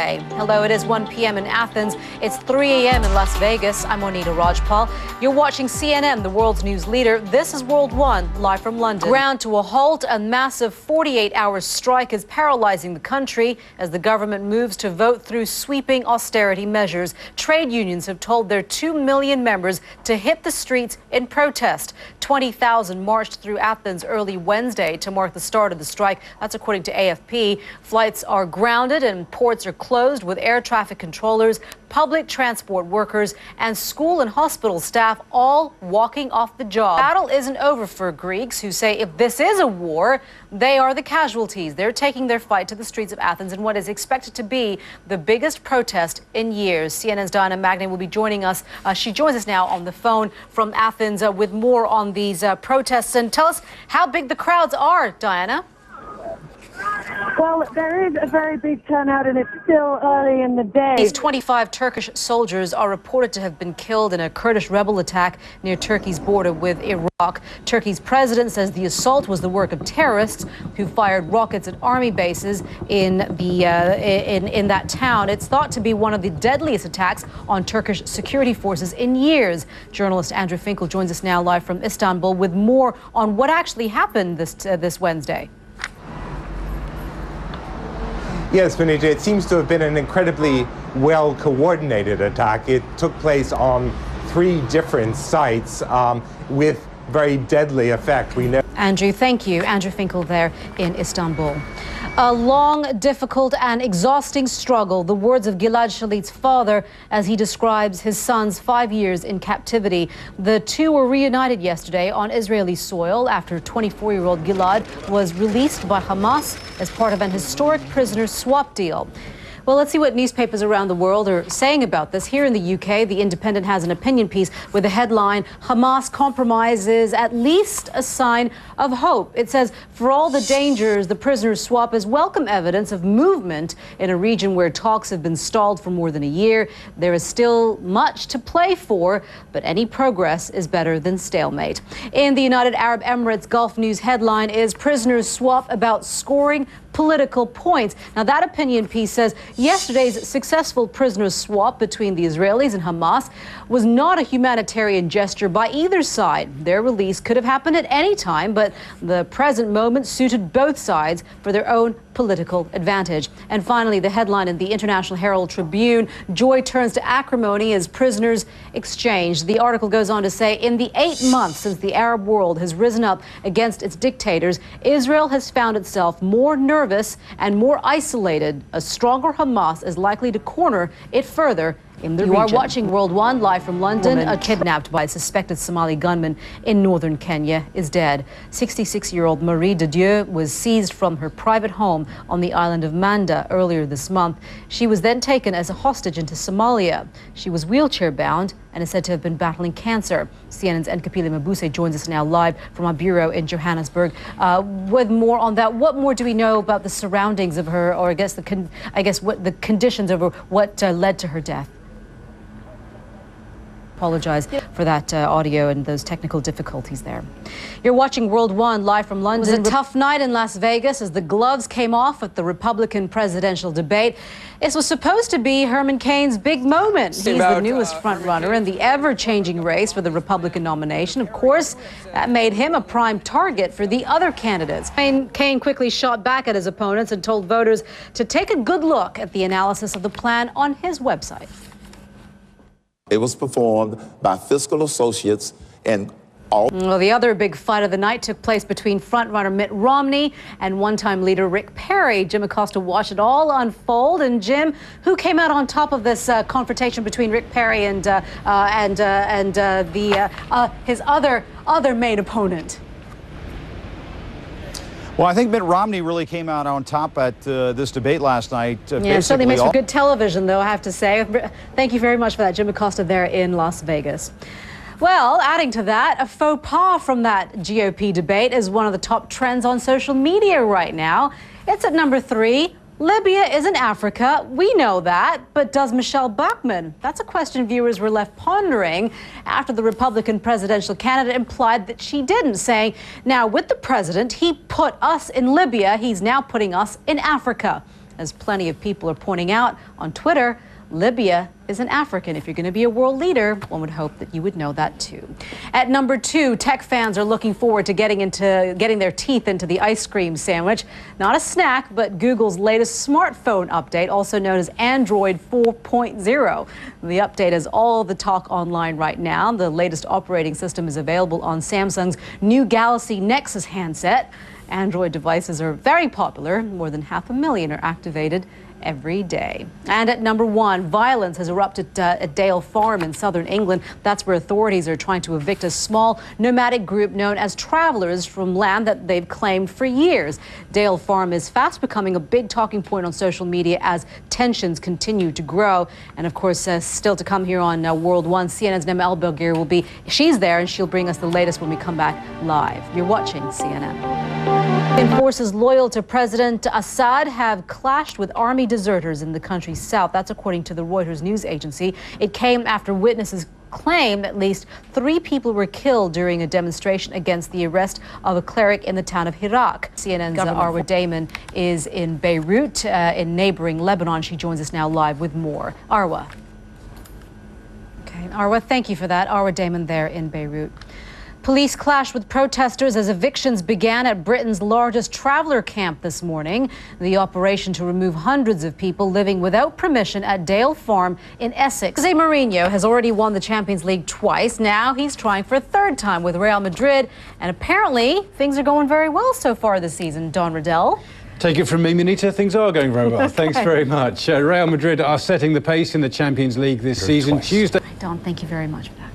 Wednesday. Hello, it is 1 p.m. in Athens. It's 3 a.m. in Las Vegas. I'm Monita, Rajpal. You're watching CNN, the world's news leader. This is World One, live from London. Ground to a halt, a massive 48-hour strike is paralyzing the country as the government moves to vote through sweeping austerity measures. Trade unions have told their 2 million members to hit the streets in protest. 20,000 marched through Athens early Wednesday to mark the start of the strike. That's according to AFP. Flights are grounded and ports are closed with air traffic controllers, public transport workers and school and hospital staff all walking off the job. Battle isn't over for Greeks who say if this is a war, they are the casualties. They're taking their fight to the streets of Athens in what is expected to be the biggest protest in years. CNN's Diana Magni will be joining us. She joins us now on the phone from Athens with more on these protests. And tell us how big the crowds are, Diana. Well, there is a very big turnout, and it's still early in the day. These 25 Turkish soldiers are reported to have been killed in a Kurdish rebel attack near Turkey's border with Iraq. Turkey's president says the assault was the work of terrorists who fired rockets at army bases in that town. It's thought to be one of the deadliest attacks on Turkish security forces in years. Journalist Andrew Finkel joins us now live from Istanbul with more on what actually happened this Wednesday. Yes, Monita, it seems to have been an incredibly well-coordinated attack. It took place on 3 different sites with very deadly effect. We know. Andrew, thank you. Andrew Finkel there in Istanbul. A long, difficult and exhausting struggle. The words of Gilad Shalit's father as he describes his son's 5 years in captivity. The two were reunited yesterday on Israeli soil after 24-year-old Gilad was released by Hamas as part of an historic prisoner swap deal. Well, let's see what newspapers around the world are saying about this. Here in the UK, The Independent has an opinion piece with the headline, Hamas compromises at least a sign of hope. It says, for all the dangers, the prisoner swap is welcome evidence of movement in a region where talks have been stalled for more than a year. There is still much to play for, but any progress is better than stalemate. In the United Arab Emirates, Gulf News headline is prisoners swap about scoring political points. Now, that opinion piece says yesterday's successful prisoner swap between the Israelis and Hamas was not a humanitarian gesture by either side. Their release could have happened at any time, but the present moment suited both sides for their own political advantage. And finally, the headline in the International Herald Tribune, joy turns to acrimony as prisoners exchanged. The article goes on to say, in the 8 months since the Arab world has risen up against its dictators, Israel has found itself more nervous and more isolated. A stronger Hamas is likely to corner it further in the region. You are watching World One live from London. A kidnapped by a suspected Somali gunman in northern Kenya is dead. 66-year-old Marie de Dieu was seized from her private home on the island of Manda earlier this month. She was then taken as a hostage into Somalia. She was wheelchair-bound and is said to have been battling cancer. CNN's Nkapile Mabuse joins us now live from our bureau in Johannesburg. With more on that, what more do we know about the surroundings of her, or what the conditions of her, what led to her death? Apologize for that audio and those technical difficulties there. You're watching World One live from London. It was a tough night in Las Vegas as the gloves came off at the Republican presidential debate. This was supposed to be Herman Cain's big moment. He's the newest frontrunner in the ever-changing race for the Republican nomination. Of course, that made him a prime target for the other candidates. Cain quickly shot back at his opponents and told voters to take a good look at the analysis of the plan on his website. It was performed by fiscal associates and all. Well, the other big fight of the night took place between frontrunner Mitt Romney and one-time leader Rick Perry. Jim Acosta watched it all unfold. And Jim, who came out on top of this confrontation between Rick Perry and his other main opponent? Well, I think Mitt Romney really came out on top at this debate last night. Yeah, it certainly makes for good television, though, I have to say. Thank you very much for that, Jim Acosta there in Las Vegas. Well, adding to that, a faux pas from that GOP debate is one of the top trends on social media right now. It's at number 3. Libya isn't Africa. We know that. But does Michelle Bachmann? That's a question viewers were left pondering after the Republican presidential candidate implied that she didn't, saying, now with the president, he put us in Libya. He's now putting us in Africa. As plenty of people are pointing out on Twitter, Libya is an African. If you're going to be a world leader, one would hope that you would know that too. At number 2, tech fans are looking forward to getting their teeth into the ice cream sandwich. Not a snack, but Google's latest smartphone update, also known as Android 4.0. The update is all the talk online right now. The latest operating system is available on Samsung's new Galaxy Nexus handset. Android devices are very popular. More than 500,000 are activated every day. And at number 1, violence has erupted at Dale Farm in southern England. That's where authorities are trying to evict a small nomadic group known as travelers from land that they've claimed for years. Dale Farm is fast becoming a big talking point on social media as tensions continue to grow. And of course, still to come here on World 1, CNN's Nema El-Belgir she's there and she'll bring us the latest when we come back live. You're watching CNN. Forces loyal to President Assad have clashed with army deserters in the country's south. That's according to the Reuters news agency. It came after witnesses claimed at least 3 people were killed during a demonstration against the arrest of a cleric in the town of Hirak. CNN's Arwa Damon is in Beirut, in neighboring Lebanon. She joins us now live with more. Arwa. Okay, Arwa, thank you for that. Arwa Damon there in Beirut. Police clashed with protesters as evictions began at Britain's largest traveler camp this morning. The operation to remove hundreds of people living without permission at Dale Farm in Essex. Jose Mourinho has already won the Champions League twice. Now he's trying for a 3rd time with Real Madrid. And apparently things are going very well so far this season. Don Riddell. Take it from me, Monita, things are going very well. Okay. Thanks very much. Real Madrid are setting the pace in the Champions League this season. Tuesday. Don, thank you very much for that.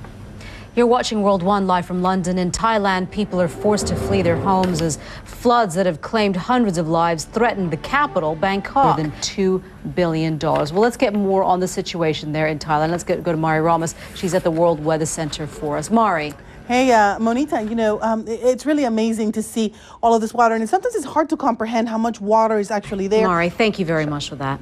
You're watching World 1 live from London. In Thailand, people are forced to flee their homes as floods that have claimed hundreds of lives threaten the capital, Bangkok. More than $2 billion. Well, let's get more on the situation there in Thailand. Let's go to Mari Ramos. She's at the World Weather Center for us. Mari. Hey, Monita, you know, it's really amazing to see all of this water, and sometimes it's hard to comprehend how much water is actually there. Mari, thank you very much for that.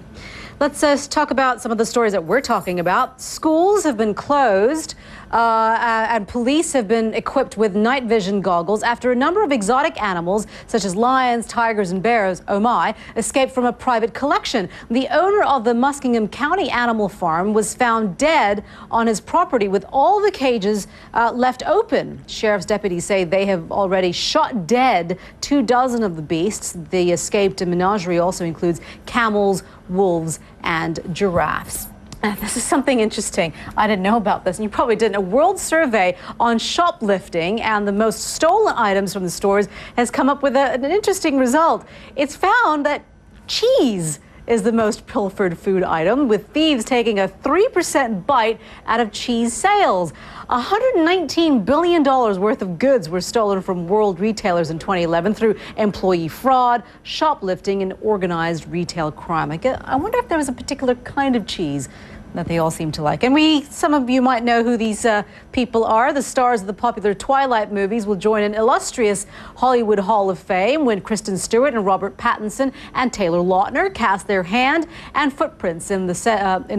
Let's talk about some of the stories that we're talking about. Schools have been closed and police have been equipped with night vision goggles after a number of exotic animals, such as lions, tigers and bears, oh my, escaped from a private collection. The owner of the Muskingum County Animal Farm was found dead on his property with all the cages left open. Sheriff's deputies say they have already shot dead 24 of the beasts. The escaped menagerie also includes camels, wolves and giraffes. This is something interesting. I didn't know about this, and you probably didn't. A world survey on shoplifting and the most stolen items from the stores has come up with an interesting result. It's found that cheese is the most pilfered food item, with thieves taking a 3% bite out of cheese sales. $119 billion worth of goods were stolen from world retailers in 2011 through employee fraud, shoplifting, and organized retail crime. I wonder if there was a particular kind of cheese that they all seem to like. And some of you might know who these people are. The stars of the popular Twilight movies will join an illustrious Hollywood Hall of Fame when Kristen Stewart and Robert Pattinson and Taylor Lautner cast their hand and footprints in the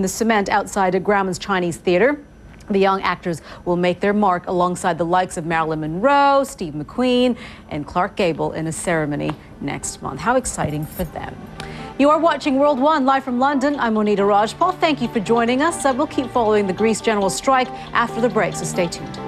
cement outside a Grauman's Chinese Theater. The young actors will make their mark alongside the likes of Marilyn Monroe, Steve McQueen, and Clark Gable in a ceremony next month. How exciting for them. You are watching World 1 live from London. I'm Monita Rajpal. Thank you for joining us. We'll keep following the Greece general strike after the break, so stay tuned.